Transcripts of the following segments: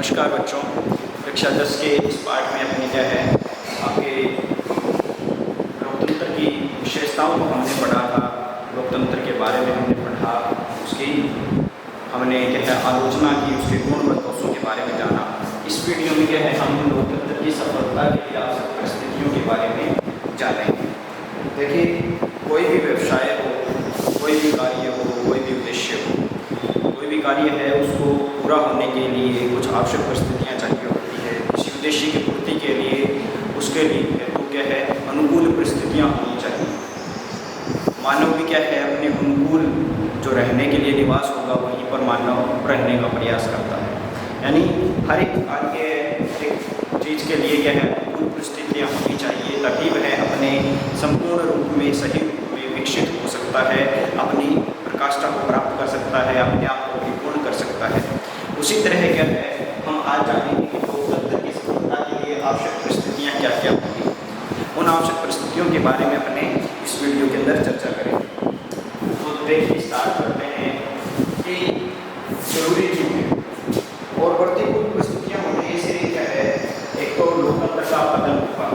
नमस्कार बच्चों, कक्षा 10 के इस पाठ में अपने क्या है आपके लोकतंत्र की विशेषताओं को हमने पढ़ा था। लोकतंत्र के बारे में हमने पढ़ा, उसकी हमने क्या है आलोचना की, उसके गुण व दोषों के बारे में जाना। इस वीडियो में क्या है हम लोकतंत्र की सफलता के लिए आवश्यक परिस्थितियों के बारे में जानेंगे। देखिए, कोई भी व्यवसाय हो, कोई भी कार्य हो, कोई भी उद्देश्य हो, कोई भी कार्य है उसको पूरा होने के लिए कुछ आवश्यक परिस्थितियाँ चाहिए होती है। इसी उद्देश्य की पूर्ति के लिए उसके लिए हेतु क्या है अनुकूल परिस्थितियाँ होनी चाहिए। मानव भी क्या है अपने अनुकूल जो रहने के लिए निवास होगा वहीं पर मानव रहने का प्रयास करता है। यानी हर एक कार्य एक चीज़ के लिए क्या है अनुकूल परिस्थितियाँ होनी चाहिए, तभी वह अपने संपूर्ण रूप में सही रूप में विकसित हो सकता है, अपनी प्रकाष्ठा को प्राप्त कर सकता है, अपने आप को परिपूर्ण कर सकता है। उसी तरह क्या है हम आज जानेंगे कि लोकतंत्र की सफलता के लिए आवश्यक परिस्थितियाँ क्या क्या होंगी। उन आवश्यक परिस्थितियों के बारे में अपने इस वीडियो के अंदर चर्चा करेंगे। तो देखिए स्टार्ट करते हैं कि जरूरी चीज़ें और प्रतिकूल परिस्थितियाँ होने से क्या है, एक तो लोकतंत्र का पतन होगा,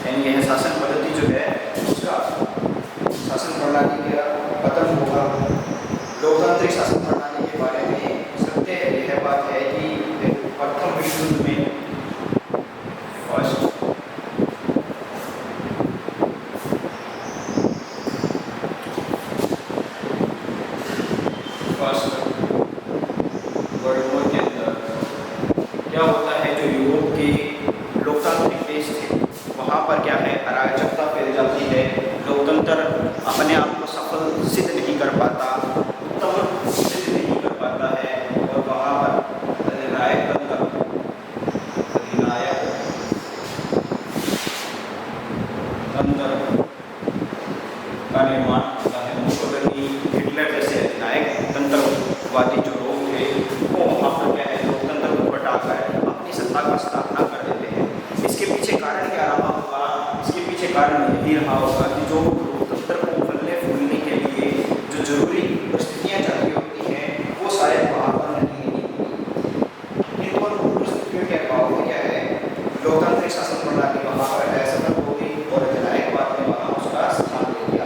यानी यह शासन पद्धति जो है उसका शासन प्रणाली का पतन होगा। लोकतांत्रिक शासन प्रणाली के बारे में सत्य यह बात है कि प्रथम विश्व युद्ध में फर्स्ट वर्ल्ड वॉर के अंदर क्या होता है, जो यूरोप के लोकतांत्रिक देश थे वहाँ पर क्या है अराजकता फैल जाती है। लोकतंत्र अपने आप को सफल सिद्ध नहीं कर पाता, उत्तम सिद्ध नहीं कर पाता है, और वहाँ पर अधिनायक तंत्र का निर्माण होता है। मुसोलिनी, हिटलर जैसे अधिनायक तंत्रवादी जो लोग थे वो वहाँ पर क्या है लोकतंत्र को हटाकर अपनी सत्ता का स्थापना कर देते हैं। इसके पीछे कारण क्या रहा होगा? इसके पीछे कारण यही रहा होगा कि जो लोकतंत्र को फलने फूलने के लिए जो जरूरी परिस्थितियाँ चाहिए होती हैं वो शायद वहाँ पर नहीं मिली। इन दोनों परिस्थितियों के अभाव में क्या है लोकतांत्रिक शासन प्रणाली वहाँ पर असफल हो गई और अधिनायकवाद ने वहाँ उसका स्थान ले लिया।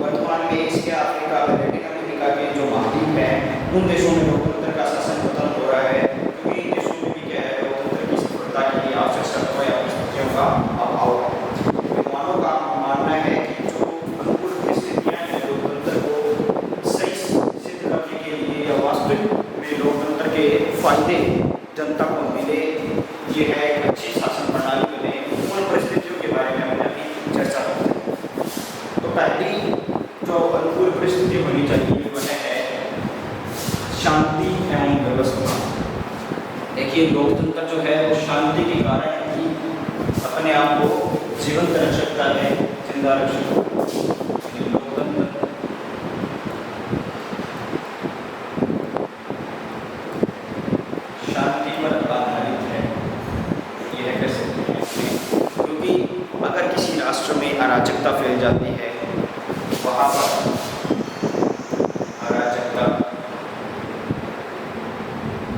वर्तमान में एशिया, अफ्रीका, लैटिन अमेरिका के जो महाद्वीप हैं उन देशों में लोकतंत्र का शासन पतन हो रहा है, क्योंकि इन देशों में भी क्या है लोकतंत्र की सफलता के लिए आवश्यक शर्तों या परिस्थितियों का अभाव है। विद्वानों का मानना है कि जो अनुकूल परिस्थितियाँ हैं लोकतंत्र को सही सिद्ध करने के लिए या वास्तविक में लोकतंत्र के फायदे जनता को मिले, ये है एक अच्छी शासन प्रणाली बने, उन परिस्थितियों के बारे में हमने अभी चर्चा करते हैं। तो पहली जो अनुकूल परिस्थिति होनी चाहिए वह है शांति एवं व्यवस्था। देखिए, लोकतंत्र जो है वो शांति के कारण ही अपने आप को जीवंत रख सकता है, जिंदा रख सकता है। लोकतंत्र शांति पर आधारित है, यह कह सकते हैं, क्योंकि अगर किसी राष्ट्र में अराजकता फैल जाती है, वहाँ पर अराजकता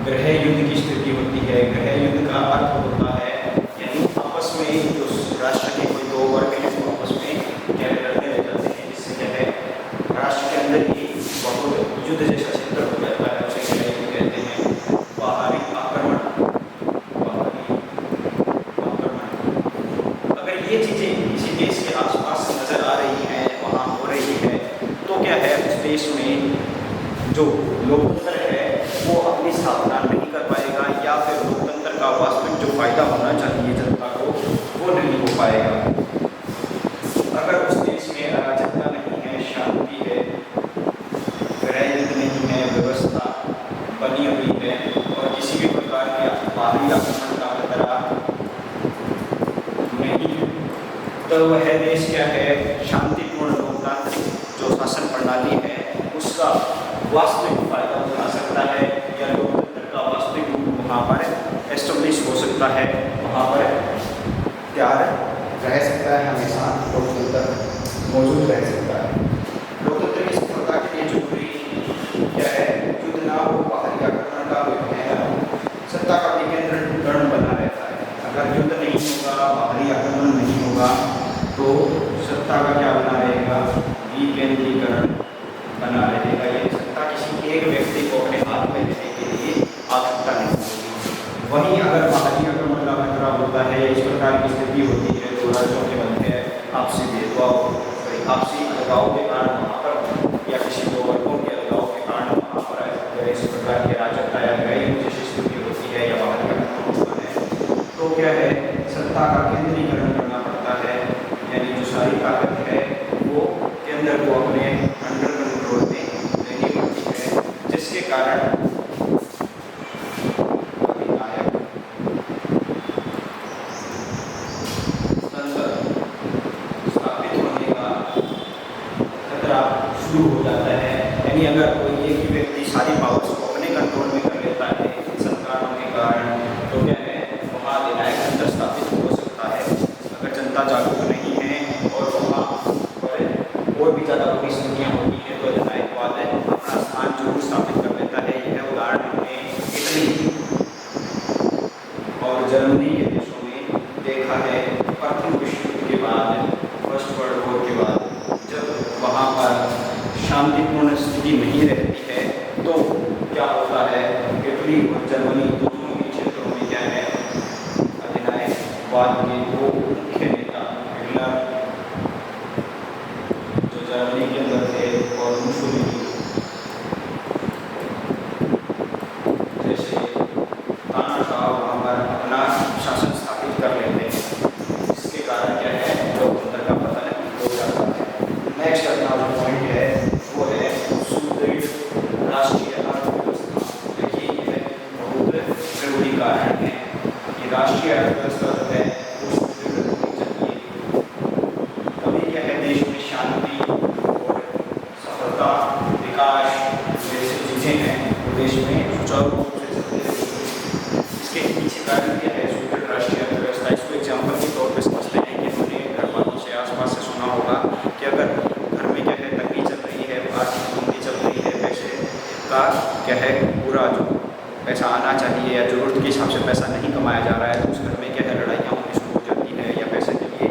गृह युद्ध की स्थिति होती है। गृह युद्ध का अर्थ होता है यानी आपस में जो राष्ट्र के कोई दो वर्ग हैं वो आपस में क्या लड़ने लग जाते हैं, जिससे क्या है राष्ट्र के अंदर ही बहुत युद्ध जैसा क्षेत्र हो जाता है, उसे गृह युद्ध कहते हैं। बाहरी आक्रमण, अगर ये चीज़ें किसी देश के आसपास नज़र आ रही हैं, वहाँ हो रही है, तो क्या है उस देश में जो लोकतंत्र है वो अपनी स्थापना नहीं कर पाएगा, या फिर लोकतंत्र का वास्तविक जो फायदा होना चाहिए जनता को वो नहीं हो पाएगा। अगर उस देश में अराजकता नहीं है, शांति है, गृह युद्ध नहीं है, व्यवस्था बनी हुई है और किसी भी प्रकार के बाहरी आक्रमण का खतरा नहीं है, तो वह देश क्या है शांतिपूर्ण लोकतांत्रिक जो शासन प्रणाली है उसका वास्तविक फायदा उठा सकता है, या लोकतंत्र का वास्तविक रूप वहाँ पर एस्टेब्लिश हो सकता है, वहाँ पर तैयार रह सकता है, हमेशा लोकतंत्र मौजूद रह सकता है। लोकतंत्र की सफलता के लिए जरूरी क्या है, युद्ध ना हो, बाहरी आक्रमण का सत्ता का विकेंद्र वहीं अगर बाहरी आक्रमण का खतरा होता है या इस प्रकार की स्थिति होती है तो राज्यों के मध्य आपसी भेदभाव, आपसी अलगाव के कारण वहाँ पर या किसी दो वर्गों के अलगाव के कारण वहाँ पर अगर इस प्रकार के राजत्व या गैर जैसी स्थिति होती है या बाहरी आक्रमण होता है तो क्या है, सत्ता का केंद्रीकरण करना पड़ता है। यानी जो सारी ताकत है वो केंद्र को अपने अंडर कंट्रोल में लेनी पड़ती है, जिसके कारण शुरू हो जाता है। यानी अगर कोई एक ही व्यक्ति सारी पावर्स को अपने कंट्रोल में कर लेता है संस्थानों के कारण तो क्या है, वहाँ अधिनायक तंत्र स्थापित हो सकता है। अगर जनता जागरूक नहीं है और वहाँ पर और भी ज़्यादा बुरी स्थितियाँ होती हैं तो अधिनायकवाद अपना स्थान जरूर स्थापित कर लेता है। यह उदाहरण हमने इटली और जर्मनी के देशों में देखा है। प्रथम विश्व युद्ध के बाद, फर्स्ट वर्ल्ड वॉर के बाद जब वहाँ पर शांतिपूर्ण स्थिति नहीं रहती है तो क्या होता है, इटली और जर्मनी दोनों ही क्षेत्रों में क्या है, अधिनायकवाद के दो मुख्य नेता हिटलर जो जर्मनी के अंदर थे और मुसोलिनी जैसे तानाशाह वहाँ पर अपना शासन स्थापित कर लेते हैं, जिसके कारण क्या है, लोकतंत्र का पतन हो जाता है। नेक्स्ट अपना जो पॉइंट है वो है सुदृढ़ राष्ट्रीय अर्थव्यवस्था। देखिए यह बहुत जरूरी कारण है कि राष्ट्रीय अर्थव्यवस्था जो है वो सुदृढ़ होनी चाहिए। तभी क्या है, देश में शांति और सफलता, विकास जैसी चीज़ें हैं वो देश में सुचारू रूप से चलती रहेंगी। इसके पीछे कारण क्या है, सुदृढ़ राष्ट्रीय अर्थव्यवस्था। इसको एग्जाम्पल के तौर पर समझते हैं कि हमने घर वालों से आसपास से सुना होगा कि अगर घर में क्या है तंगी चल रही है, आर्थिक मंदी चल रही है, पैसे का क्या है पूरा जो पैसा आना चाहिए या ज़रूरत के हिसाब से पैसा नहीं कमाया जा रहा है तो उस घर में क्या है लड़ाइयाँ होनी शुरू हो जाती है या पैसे के लिए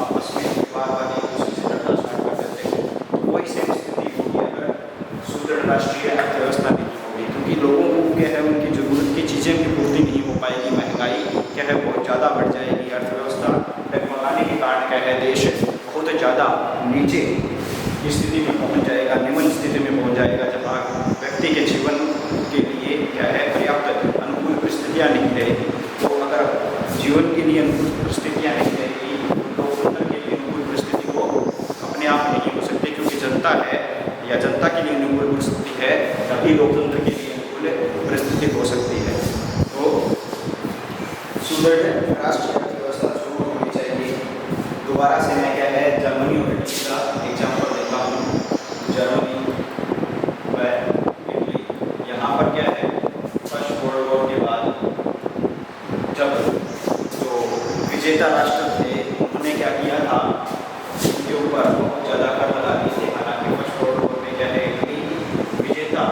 आपस में विवाद वाली दूसरे से लड़ना स्टार्ट कर देते हैं। तो वही सेम स्थिति होगी अगर सुदृढ़ राष्ट्रीय अर्थव्यवस्था नहीं होगी, क्योंकि लोगों को क्या है उनकी ज़रूरत की चीज़ें की पूर्ति नहीं हो पाएगी, महंगाई क्या है बहुत ज़्यादा बढ़ जाएगी, अर्थव्यवस्था डगमगाने के कारण क्या है देश बहुत ज़्यादा नीचे की स्थिति में पहुंच जाएगा, निम्न स्थिति में पहुंच जाएगा, जहाँ व्यक्ति के जीवन के लिए क्या है पर्याप्त अनुकूल परिस्थितियाँ नहीं रहेगी। तो अगर जीवन के लिए अनुकूल परिस्थितियाँ नहीं रहेगी तो लोकतंत्र के लिए अनुकूल परिस्थिति को अपने आप नहीं हो सकती, क्योंकि जनता है या जनता के लिए अनुकूल परिस्थिति है तभी लोकतंत्र के लिए अनुकूल परिस्थिति हो सकती है। तो सुदृढ़ राष्ट्रीय अर्थव्यवस्था शुरू होनी चाहिए। दोबारा से मैं क्या है जर्मनी और इटली का एग्जाम्पल देता हूँ। जर्मनी व इटली, यहाँ पर क्या है फर्स्ट वर्ल्ड वॉर के बाद जब जो विजेता राष्ट्र थे उन्होंने क्या किया था, उनके ऊपर बहुत ज़्यादा कर लगा दिए थे। हालांकि फर्स्ट वर्ल्ड वॉर में क्या है इटली विजेता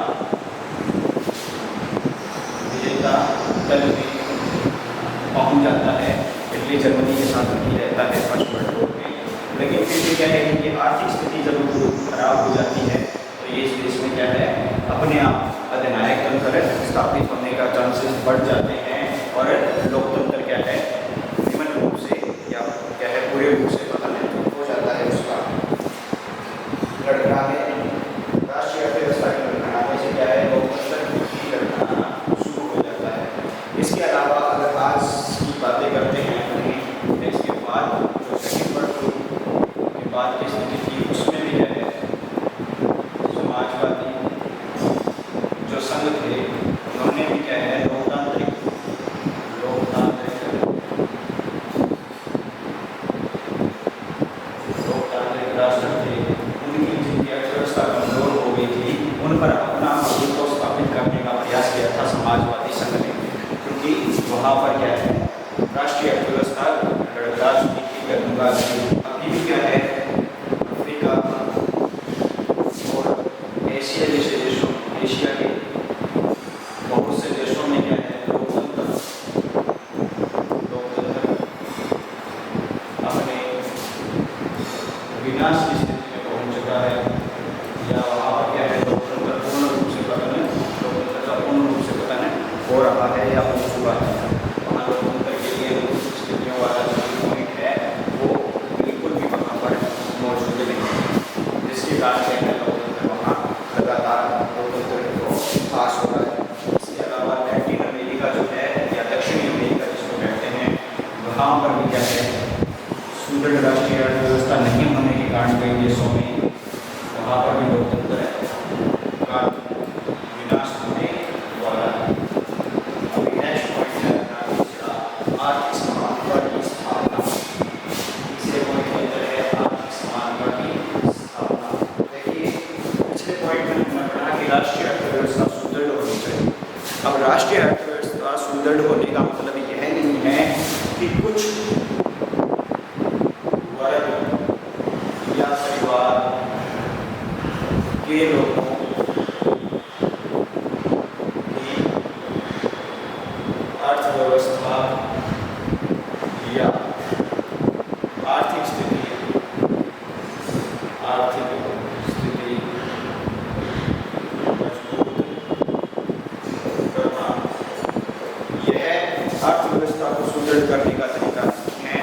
दल में पहुँच जाता है, इटली जर्मनी के साथ नहीं रहता है फर्स्ट वर्ल्ड वॉर में। लेकिन फिर भी क्या है कि आर्थिक स्थिति जब खराब हो जाती है तो ये इस देश में क्या है अपने आप अधिनायक तंत्र स्थापित होने का चांसेस बढ़ जाते हैं और लोकतंत्र क्या है निम्न रूप से या क्या है पूरे रूप से पतन हो जाता है। उसका लड़खड़ाने राष्ट्रीय अर्थव्यवस्था के लड़खड़ाने से क्या है लोकतंत्र की लड़खड़ाना शुरू हो जाता है। इसके अलावा अगर आज की बातें करते हैं अपने इसके बाद जो सेकेंड वर्ल्ड वॉर के बाद की स्थिति थी उसमें भी क्या है समाजवादी जो संघ थे उन्होंने भी क्या है लोकतांत्रिक राष्ट्र थे, उनकी जिनकी अर्थव्यवस्था कमजोर हो गई थी उन पर अपना प्रभुत्व स्थापित करने का प्रयास किया था समाजवादी संघ ने, क्योंकि वहाँ पर क्या है राष्ट्रीय अर्थव्यवस्था राजनीति करूँगा अभी भी क्या है अफ्रीका और एशिया जैसे देशों, एशिया के बहुत से देशों में क्या है लोकतंत्र अपने विनाश की स्थिति में पहुंच चुका है, या वहाँ पर क्या है लोकतंत्र का पूर्ण रूप से पतन हो रहा है या हो चुका है। वहाँ लोकतंत्र के लिए स्थितियों वाला जो पॉइंट है वो बिल्कुल भी वहाँ पर मौजूद नहीं है, जिसके कारण कहते हैं लोकतंत्र वहाँ लगातार लोकतंत्र को पास हो रहा है। इसके अलावा लैटिन अमेरिका जो है या दक्षिणी अमेरिका जिसको कहते हैं, वहाँ पर भी क्या है सुदृढ़ राष्ट्रीय अर्थव्यवस्था नहीं होने के कारण कई देशों में वहाँ पर भी लोकतंत्र का विनाश होने वाला है। अभी नेक्स्ट पॉइंट है अपना दूसरा, आर्थिक समानता की स्थापना। तीसरे पॉइंट के अंदर है आर्थिक समानता की स्थापना। देखिए पिछले पॉइंट में हमने पढ़ा कि राष्ट्रीय अर्थव्यवस्था सुदृढ़ होनी चाहिए। अब राष्ट्रीय अर्थव्यवस्था सुदृढ़ होने का मतलब यह नहीं है कि कुछ वर्ग या परिवार के लोगों की अर्थव्यवस्था या आर्थिक स्थिति मजबूत करना, यह अर्थव्यवस्था को सुदृढ़ करने का तरीका नहीं है।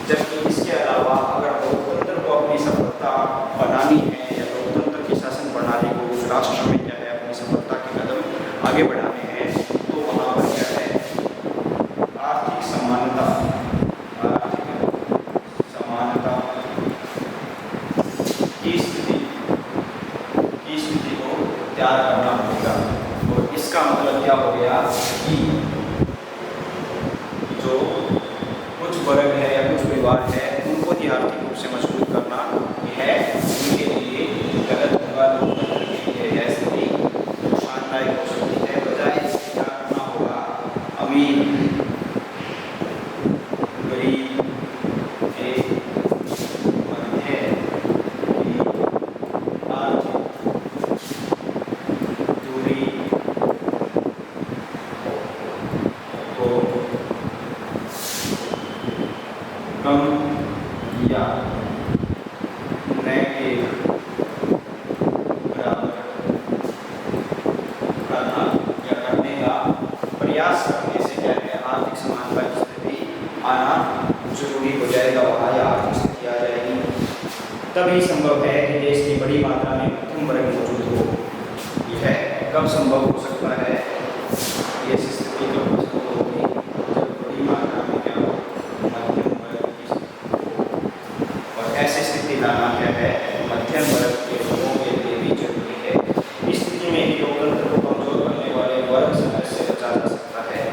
जबकि इसके अलावा अगर लोकतंत्र को अपनी सफलता बनानी है या लोकतंत्र की शासन प्रणाली को उस राष्ट्र में क्या है अपनी सफलता के कदम आगे बढ़ाने हैं, तो वहाँ पर क्या है आर्थिक समानता की स्थिति को तैयार करना होगा। और इसका मतलब क्या हो गया कि जो कुछ वर्ग है या कुछ परिवार है उनको ही आर्थिक रूप से मजबूत करना यह उनके लिए गलत होगा। लोकतंत्र के लिए यह स्थिति नुकसानदायक हो सकती है। बजाय इसके क्या करना होगा, अमीर गरीब के मध्य की आर्थिक दूरी को कम या न के बराबर करना या करने का प्रयास करने से क्या है आर्थिक समानता की स्थिति आना जरूरी हो जाएगा। वहाँ या आर्थिक स्थिति आ जाएगी, तभी संभव है कि देश की बड़ी मात्रा में मध्यम वर्ग मौजूद हो। यह कब संभव हो सकता है, ये स्थिति कब मजबूत होगी, जब बड़ी मात्रा में क्या हो मध्यम वर्ग की स्थिति हो। और ऐसी स्थिति लाना क्या है मध्यम वर्ग के लोगों के लिए भी जरूरी है। इस स्थिति में ही लोकतंत्र को कमजोर करने वाले वर्ग संघर्ष से बचा जा सकता है।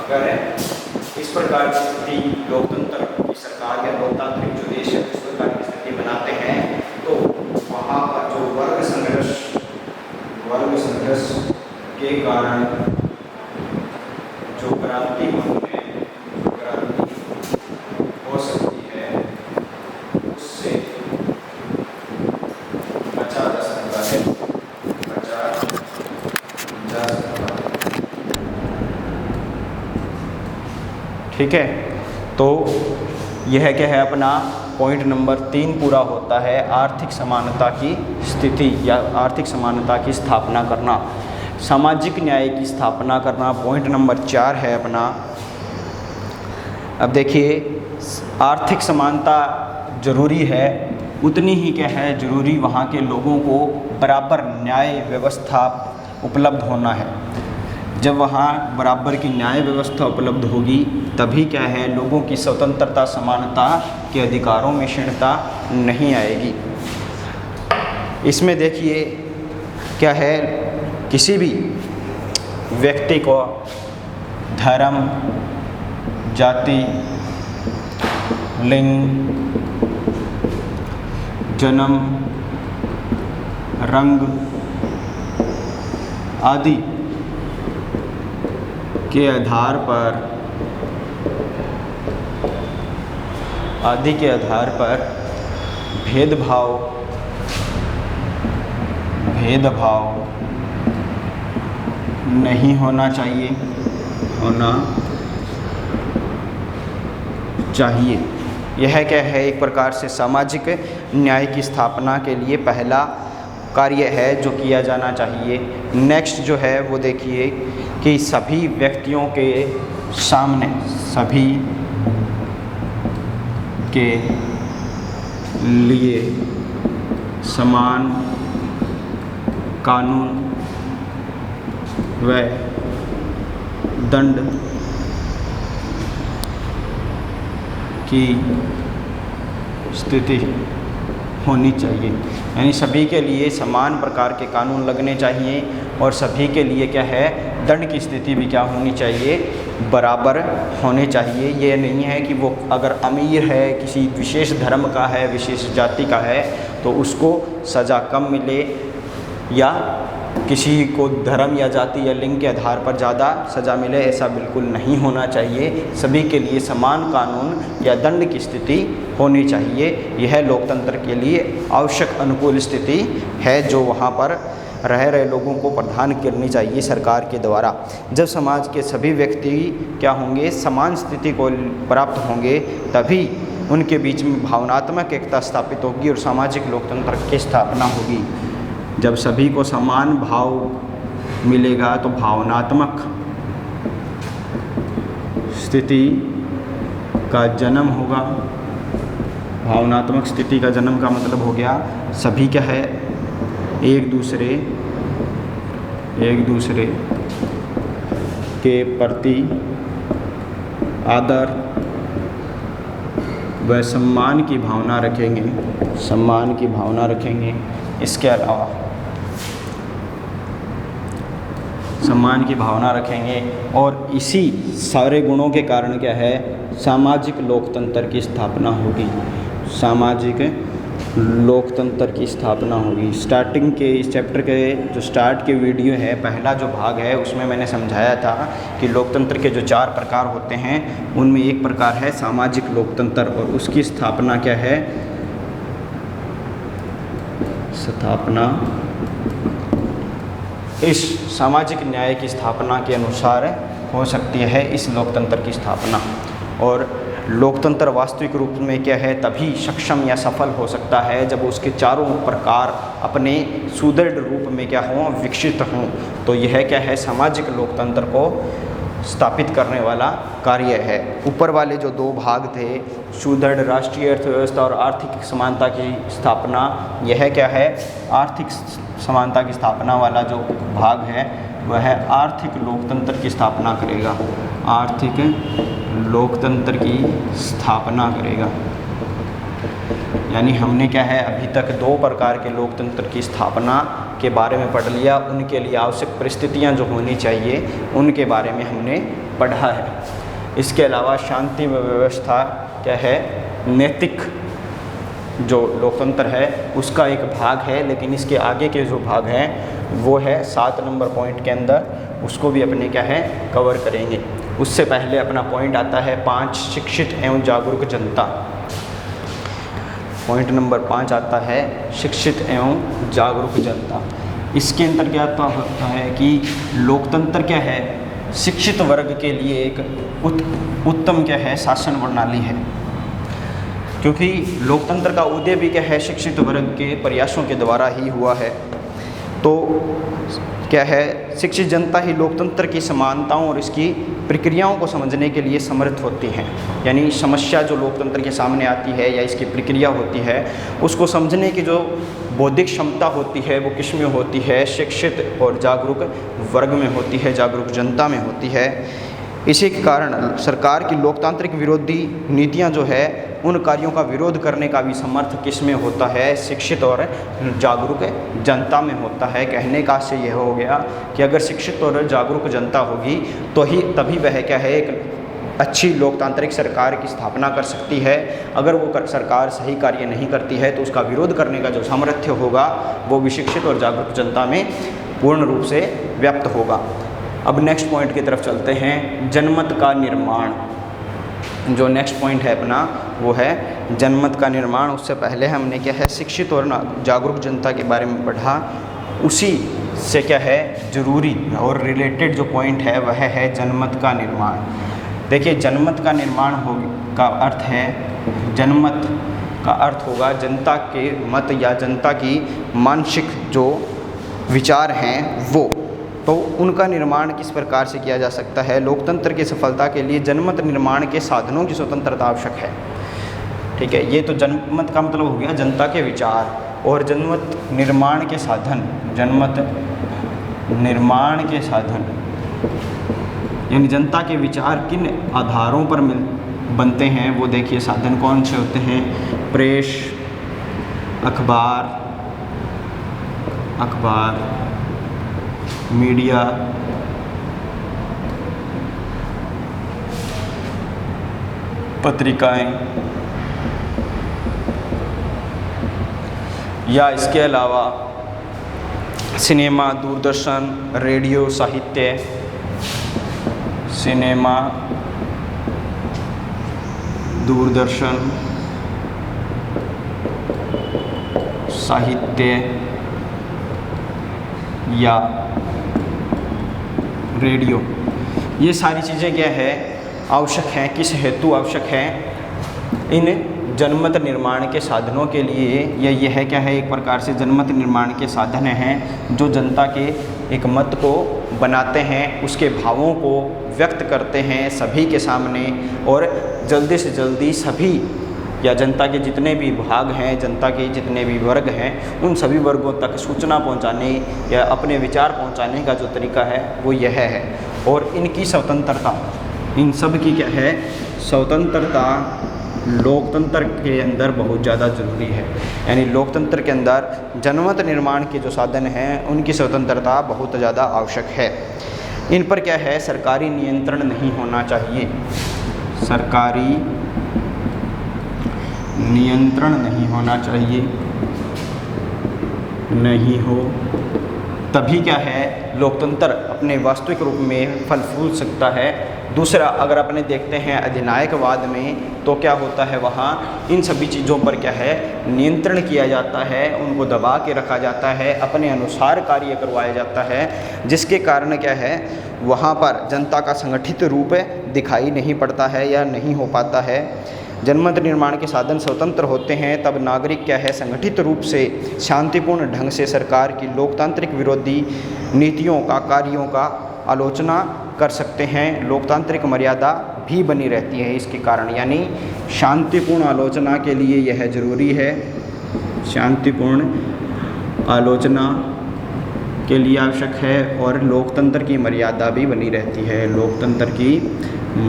अगर इस प्रकार की स्थिति लोकतंत्र की सरकार या लोकतांत्रिक जो देश है इस प्रकार की स्थिति बनाते हैं, तो वहाँ पर जो वर्ग संघर्ष के कारण जो क्रांति हो सकती है उससे बचा जा सकता है। ठीक है, तो यह क्या है अपना पॉइंट नंबर 3 पूरा होता है आर्थिक समानता की स्थिति या आर्थिक समानता की स्थापना करना, सामाजिक न्याय की स्थापना करना। पॉइंट नंबर 4 है अपना। अब देखिए आर्थिक समानता जरूरी है, उतनी ही क्या है जरूरी वहाँ के लोगों को बराबर न्याय व्यवस्था उपलब्ध होना है। जब वहाँ बराबर की न्याय व्यवस्था उपलब्ध होगी तभी क्या है लोगों की स्वतंत्रता समानता के अधिकारों में क्षीणता नहीं आएगी। इसमें देखिए क्या है किसी भी व्यक्ति को धर्म, जाति, लिंग, जन्म, रंग आदि के आधार पर भेदभाव नहीं होना चाहिए। यह क्या है एक प्रकार से सामाजिक न्याय की स्थापना के लिए पहला कार्य है जो किया जाना चाहिए। नेक्स्ट जो है वो देखिए कि सभी व्यक्तियों के सामने, सभी के लिए समान कानून व दंड की स्थिति होनी चाहिए। यानी सभी के लिए समान प्रकार के कानून लगने चाहिए और सभी के लिए क्या है, दंड की स्थिति भी क्या होनी चाहिए, बराबर होने चाहिए। ये नहीं है कि वो अगर अमीर है, किसी विशेष धर्म का है, विशेष जाति का है, तो उसको सज़ा कम मिले या किसी को धर्म या जाति या लिंग के आधार पर ज़्यादा सज़ा मिले, ऐसा बिल्कुल नहीं होना चाहिए। सभी के लिए समान कानून या दंड की स्थिति होनी चाहिए। यह लोकतंत्र के लिए आवश्यक अनुकूल स्थिति है जो वहाँ पर रह रहे लोगों को प्रदान करनी चाहिए सरकार के द्वारा। जब समाज के सभी व्यक्ति क्या होंगे, समान स्थिति को प्राप्त होंगे, तभी उनके बीच में भावनात्मक एकता स्थापित होगी और सामाजिक लोकतंत्र की स्थापना होगी। जब सभी को समान भाव मिलेगा तो भावनात्मक स्थिति का जन्म होगा। भावनात्मक स्थिति का जन्म का मतलब हो गया सभी क्या है, एक दूसरे के प्रति आदर व सम्मान की भावना रखेंगे। इसके अलावा सम्मान की भावना रखेंगे और इसी सारे गुणों के कारण क्या है, सामाजिक लोकतंत्र की स्थापना होगी। सामाजिक लोकतंत्र की स्थापना होगी। स्टार्टिंग के इस चैप्टर के जो स्टार्ट के वीडियो है, पहला जो भाग है, उसमें मैंने समझाया था कि लोकतंत्र के जो 4 प्रकार होते हैं उनमें एक प्रकार है सामाजिक लोकतंत्र और उसकी स्थापना क्या है, इस सामाजिक न्याय की स्थापना के अनुसार हो सकती है इस लोकतंत्र की स्थापना। और लोकतंत्र वास्तविक रूप में क्या है, तभी सक्षम या सफल हो सकता है जब उसके चारों प्रकार अपने सुदृढ़ रूप में क्या हों, विकसित हों। तो यह क्या है, सामाजिक लोकतंत्र को स्थापित करने वाला कार्य है। ऊपर वाले जो 2 भाग थे, सुदृढ़ राष्ट्रीय अर्थव्यवस्था और आर्थिक समानता की स्थापना, यह क्या है, आर्थिक समानता की स्थापना वाला जो भाग है वह आर्थिक लोकतंत्र की स्थापना करेगा। आर्थिक लोकतंत्र की स्थापना करेगा। यानी हमने क्या है, अभी तक 2 प्रकार के लोकतंत्र की स्थापना के बारे में पढ़ लिया। उनके लिए आवश्यक परिस्थितियां जो होनी चाहिए उनके बारे में हमने पढ़ा है। इसके अलावा शांति व व्यवस्था क्या है, नैतिक जो लोकतंत्र है उसका एक भाग है, लेकिन इसके आगे के जो भाग हैं वो है 7 नंबर पॉइंट के अंदर, उसको भी अपने क्या है कवर करेंगे। उससे पहले अपना पॉइंट आता है 5, शिक्षित एवं जागरूक जनता। पॉइंट नंबर 5 आता है शिक्षित एवं जागरूक जनता। इसके अंदर क्या होता है कि लोकतंत्र क्या है, शिक्षित वर्ग के लिए एक उत्तम क्या है, शासन प्रणाली है। क्योंकि लोकतंत्र का उदय भी क्या है, शिक्षित वर्ग के प्रयासों के द्वारा ही हुआ है। तो क्या है, शिक्षित जनता ही लोकतंत्र की समानताओं और इसकी प्रक्रियाओं को समझने के लिए समर्थ होती हैं। यानी समस्या जो लोकतंत्र के सामने आती है या इसकी प्रक्रिया होती है, उसको समझने की जो बौद्धिक क्षमता होती है वो किस में होती है, शिक्षित और जागरूक वर्ग में होती है, जागरूक जनता में होती है। इसी के कारण सरकार की लोकतांत्रिक विरोधी नीतियां जो है उन कार्यों का विरोध करने का भी समर्थ किस में होता है, शिक्षित और जागरूक जनता में होता है। कहने का से यह हो गया कि अगर शिक्षित और जागरूक जनता होगी तो ही तभी वह क्या है, एक अच्छी लोकतांत्रिक सरकार की स्थापना कर सकती है। अगर वो सरकार सही कार्य नहीं करती है तो उसका विरोध करने का जो सामर्थ्य होगा वो भी शिक्षित और जागरूक जनता में पूर्ण रूप से व्याप्त होगा। अब नेक्स्ट पॉइंट की तरफ चलते हैं, जनमत का निर्माण। जो नेक्स्ट पॉइंट है अपना वो है जनमत का निर्माण। उससे पहले हमने क्या है, शिक्षित और जागरूक जनता के बारे में पढ़ा। उसी से क्या है, जरूरी और रिलेटेड जो पॉइंट है वह है जनमत का निर्माण। देखिए, जनमत का निर्माण का अर्थ है जनमत का अर्थ होगा जनता के मत या जनता की मानसिक जो विचार हैं वो। तो उनका निर्माण किस प्रकार से किया जा सकता है? लोकतंत्र की सफलता के लिए जनमत निर्माण के साधनों की स्वतंत्रता आवश्यक है। ठीक है, ये तो जनमत का मतलब हो गया जनता के विचार, और जनमत निर्माण के साधन, जनमत निर्माण के साधन यानी जनता के विचार किन आधारों पर बनते हैं वो देखिए। साधन कौन से होते हैं? प्रेस, अखबार, मीडिया, पत्रिकाएं, या इसके अलावा सिनेमा, दूरदर्शन, रेडियो, साहित्य, सिनेमा, दूरदर्शन, साहित्य या रेडियो, ये सारी चीज़ें क्या है? आवश्यक हैं। किस हेतु आवश्यक हैं? इन जनमत निर्माण के साधनों के लिए। यह है क्या है? एक प्रकार से जनमत निर्माण के साधन हैं जो जनता के एक मत को बनाते हैं, उसके भावों को व्यक्त करते हैं सभी के सामने, और जल्दी से जल्दी सभी या जनता के जितने भी भाग हैं, जनता के जितने भी वर्ग हैं, उन सभी वर्गों तक सूचना पहुंचाने या अपने विचार पहुंचाने का जो तरीका है वो यह है। और इनकी स्वतंत्रता, इन सब की क्या है? स्वतंत्रता लोकतंत्र के अंदर बहुत ज़्यादा ज़रूरी है। यानी लोकतंत्र के अंदर जनमत निर्माण के जो साधन हैं उनकी स्वतंत्रता बहुत ज़्यादा आवश्यक है। इन पर क्या है? सरकारी नियंत्रण नहीं होना चाहिए। सरकारी नियंत्रण नहीं होना चाहिए, नहीं हो तभी क्या है? लोकतंत्र अपने वास्तविक रूप में फल फूल सकता है। दूसरा, अगर अपने देखते हैं अधिनायकवाद में तो क्या होता है? वहाँ इन सभी चीज़ों पर क्या है? नियंत्रण किया जाता है, उनको दबा के रखा जाता है, अपने अनुसार कार्य करवाया जाता है, जिसके कारण क्या है? वहाँ पर जनता का संगठित रूप दिखाई नहीं पड़ता है या नहीं हो पाता है। जनमत निर्माण के साधन स्वतंत्र होते हैं तब नागरिक क्या है? संगठित रूप से शांतिपूर्ण ढंग से सरकार की लोकतांत्रिक विरोधी नीतियों का, कार्यों का आलोचना कर सकते हैं। लोकतांत्रिक मर्यादा भी बनी रहती है इसके कारण। यानी शांतिपूर्ण आलोचना के लिए यह जरूरी है, शांतिपूर्ण आलोचना के लिए आवश्यक है, और लोकतंत्र की मर्यादा भी बनी रहती है। लोकतंत्र की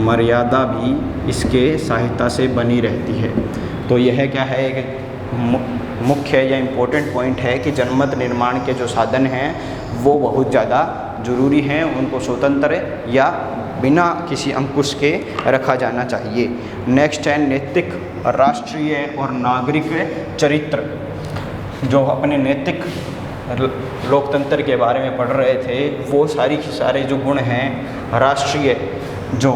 मर्यादा भी इसके सहायता से बनी रहती है। तो यह क्या है? एक मुख्य या इम्पोर्टेंट पॉइंट है कि जनमत निर्माण के जो साधन हैं वो बहुत ज़्यादा ज़रूरी हैं, उनको स्वतंत्र या बिना किसी अंकुश के रखा जाना चाहिए। नेक्स्ट है नैतिक, राष्ट्रीय और नागरिक चरित्र। जो अपने नैतिक लोकतंत्र के बारे में पढ़ रहे थे वो सारे जो गुण हैं, राष्ट्रीय जो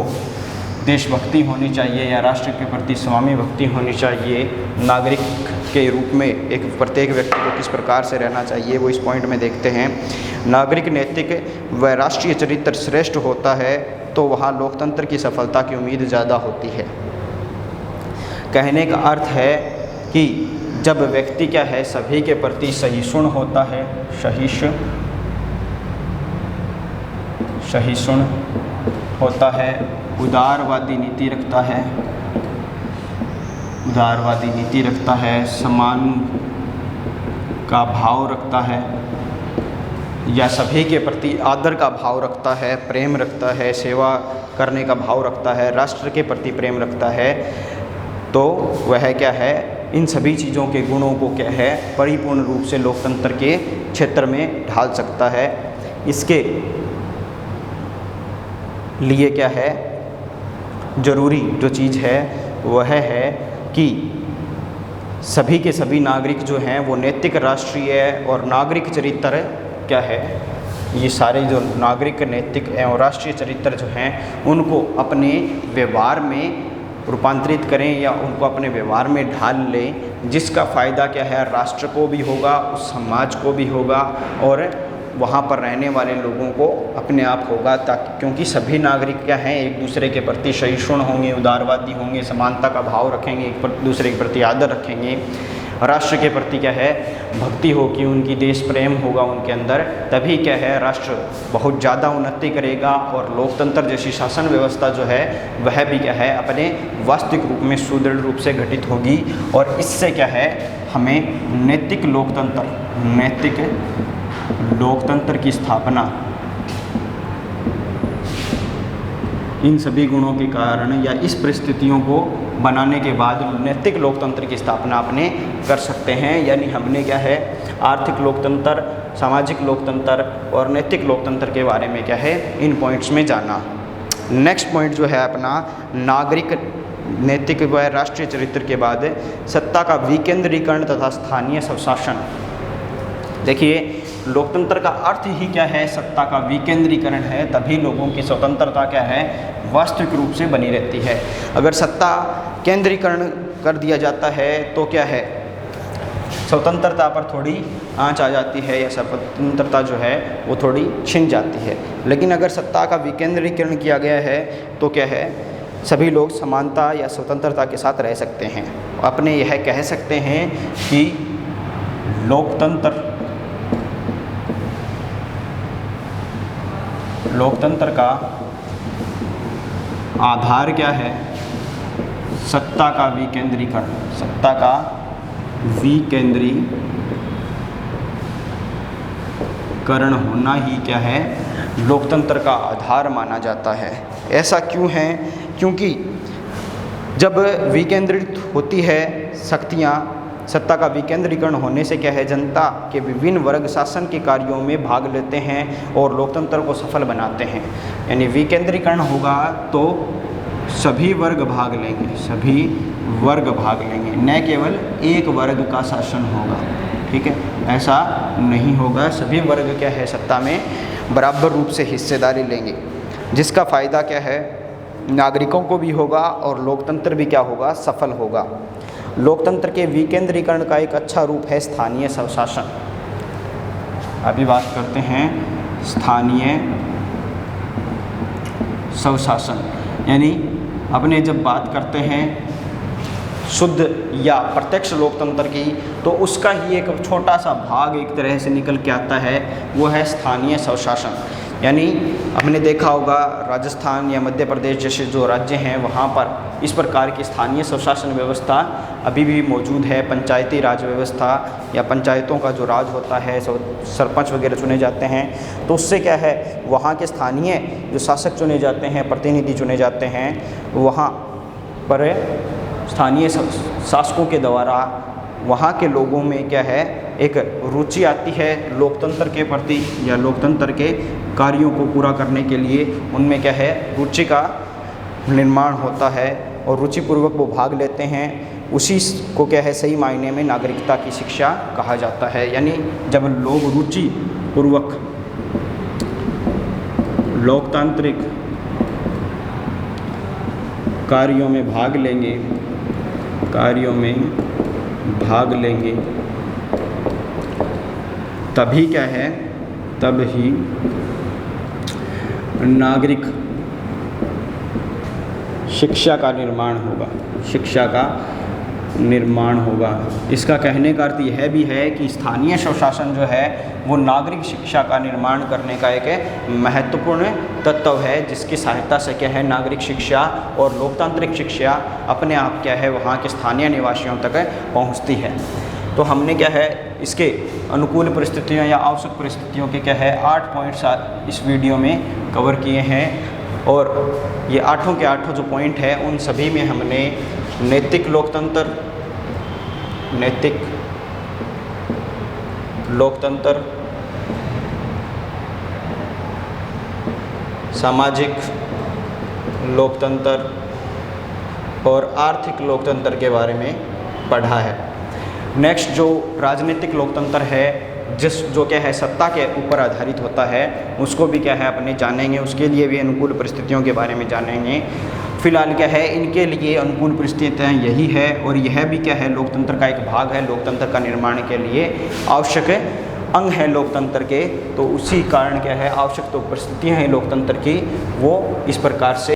देशभक्ति होनी चाहिए या राष्ट्र के प्रति स्वामी भक्ति होनी चाहिए, नागरिक के रूप में एक प्रत्येक व्यक्ति को किस प्रकार से रहना चाहिए वो इस पॉइंट में देखते हैं। नागरिक नैतिक व राष्ट्रीय चरित्र श्रेष्ठ होता है तो वहाँ लोकतंत्र की सफलता की उम्मीद ज़्यादा होती है। कहने का अर्थ है कि जब व्यक्ति क्या है? सभी के प्रति सहिष्णु होता है, सहिष्णु होता है, उदारवादी नीति रखता है, समान का भाव रखता है, या सभी के प्रति आदर का भाव रखता है, प्रेम रखता है, सेवा करने का भाव रखता है, राष्ट्र के प्रति प्रेम रखता है, तो वह क्या है? इन सभी चीज़ों के गुणों को क्या है? परिपूर्ण रूप से लोकतंत्र के क्षेत्र में ढाल सकता है। इसके लिए क्या है? जरूरी जो चीज़ है वह है कि सभी के सभी नागरिक जो हैं वो नैतिक, राष्ट्रीय और नागरिक चरित्र क्या है? ये सारे जो नागरिक, नैतिक और राष्ट्रीय चरित्र जो हैं उनको अपने व्यवहार में रूपांतरित करें या उनको अपने व्यवहार में ढाल लें, जिसका फ़ायदा क्या है? राष्ट्र को भी होगा, उस समाज को भी होगा और वहाँ पर रहने वाले लोगों को अपने आप होगा, ताकि क्योंकि सभी नागरिक क्या हैं, एक दूसरे के प्रति सहिष्णु होंगे, उदारवादी होंगे, समानता का भाव रखेंगे, एक दूसरे के प्रति आदर रखेंगे, राष्ट्र के प्रति क्या है भक्ति होगी, उनकी देश प्रेम होगा उनके अंदर, तभी क्या है राष्ट्र बहुत ज़्यादा उन्नति करेगा और लोकतंत्र जैसी शासन व्यवस्था जो है वह भी क्या है अपने वास्तविक रूप में सुदृढ़ रूप से घटित होगी। और इससे क्या है हमें नैतिक लोकतंत्र की स्थापना इन सभी गुणों के कारण या इस परिस्थितियों को बनाने के बाद नैतिक लोकतंत्र की स्थापना अपने कर सकते हैं। यानी हमने क्या है आर्थिक लोकतंत्र, सामाजिक लोकतंत्र और नैतिक लोकतंत्र के बारे में क्या है इन पॉइंट्स में जाना। नेक्स्ट पॉइंट जो है अपना नागरिक नैतिक व राष्ट्रीय चरित्र के बाद सत्ता का विकेंद्रीकरण तथा स्थानीय स्वशासन। देखिए लोकतंत्र का अर्थ ही क्या है, सत्ता का विकेंद्रीकरण है, तभी लोगों की स्वतंत्रता क्या है वास्तविक रूप से बनी रहती है। अगर सत्ता केंद्रीकरण कर दिया जाता है तो क्या है स्वतंत्रता पर थोड़ी आंच आ जाती है या स्वतंत्रता जो है वो थोड़ी छिन जाती है। लेकिन अगर सत्ता का विकेंद्रीकरण किया गया है तो क्या है सभी लोग समानता या स्वतंत्रता के साथ रह सकते हैं। अपने यह कह सकते हैं कि लोकतंत्र का आधार क्या है, सत्ता का विकेंद्रीकरण। सत्ता का विकेंद्रीकरण होना ही क्या है लोकतंत्र का आधार माना जाता है। ऐसा क्यों है, क्योंकि जब विकेंद्रित होती है शक्तियाँ, सत्ता का विकेंद्रीकरण होने से क्या है जनता के विभिन्न वर्ग शासन के कार्यों में भाग लेते हैं और लोकतंत्र को सफल बनाते हैं। यानी विकेंद्रीकरण होगा तो सभी वर्ग भाग लेंगे, न केवल एक वर्ग का शासन होगा। ठीक है, ऐसा नहीं होगा, सभी वर्ग क्या है सत्ता में बराबर रूप से हिस्सेदारी लेंगे, जिसका फ़ायदा क्या है नागरिकों को भी होगा और लोकतंत्र भी क्या होगा सफल होगा। लोकतंत्र के विकेंद्रीकरण का एक अच्छा रूप है स्थानीय स्वशासन। अभी बात करते हैं स्थानीय स्वशासन। यानी अपने जब बात करते हैं शुद्ध या प्रत्यक्ष लोकतंत्र की तो उसका ही एक छोटा सा भाग एक तरह से निकल के आता है, वो है स्थानीय स्वशासन। यानी हमने देखा होगा राजस्थान या मध्य प्रदेश जैसे जो राज्य हैं वहाँ पर इस प्रकार की स्थानीय स्वशासन व्यवस्था अभी भी मौजूद है। पंचायती राज व्यवस्था या पंचायतों का जो राज होता है, सरपंच वगैरह चुने जाते हैं, तो उससे क्या है वहाँ के स्थानीय जो शासक चुने जाते हैं, प्रतिनिधि चुने जाते हैं, वहाँ पर स्थानीय शासकों के द्वारा वहाँ के लोगों में क्या है एक रुचि आती है लोकतंत्र के प्रति या लोकतंत्र के कार्यों को पूरा करने के लिए। उनमें क्या है रुचि का निर्माण होता है और रुचिपूर्वक वो भाग लेते हैं। उसी को क्या है सही मायने में नागरिकता की शिक्षा कहा जाता है। यानी जब लोग रुचिपूर्वक लोकतांत्रिक कार्यों में भाग लेंगे तभी क्या है तब ही नागरिक शिक्षा का निर्माण होगा। इसका कहने का अर्थ यह भी है कि स्थानीय स्वशासन जो है वो नागरिक शिक्षा का निर्माण करने का एक महत्वपूर्ण तत्व है, जिसकी सहायता से क्या है नागरिक शिक्षा और लोकतांत्रिक शिक्षा अपने आप क्या है वहाँ के स्थानीय निवासियों तक पहुँचती है। तो हमने क्या है इसके अनुकूल परिस्थितियों या आवश्यक परिस्थितियों के क्या है 8 पॉइंट्स इस वीडियो में कवर किए हैं। और ये 8 के 8 जो पॉइंट है उन सभी में हमने नैतिक लोकतंत्र, सामाजिक लोकतंत्र और आर्थिक लोकतंत्र के बारे में पढ़ा है। नेक्स्ट जो राजनीतिक लोकतंत्र है जो क्या है सत्ता के ऊपर आधारित होता है, उसको भी क्या है अपने जानेंगे। उसके लिए भी अनुकूल परिस्थितियों के बारे में जानेंगे। फिलहाल क्या है इनके लिए अनुकूल परिस्थितियाँ यही है और यह भी क्या है लोकतंत्र का एक भाग है। लोकतंत्र का निर्माण के लिए आवश्यक अंग हैं लोकतंत्र के, तो उसी कारण क्या है आवश्यक तो परिस्थितियाँ हैं लोकतंत्र की, वो इस प्रकार से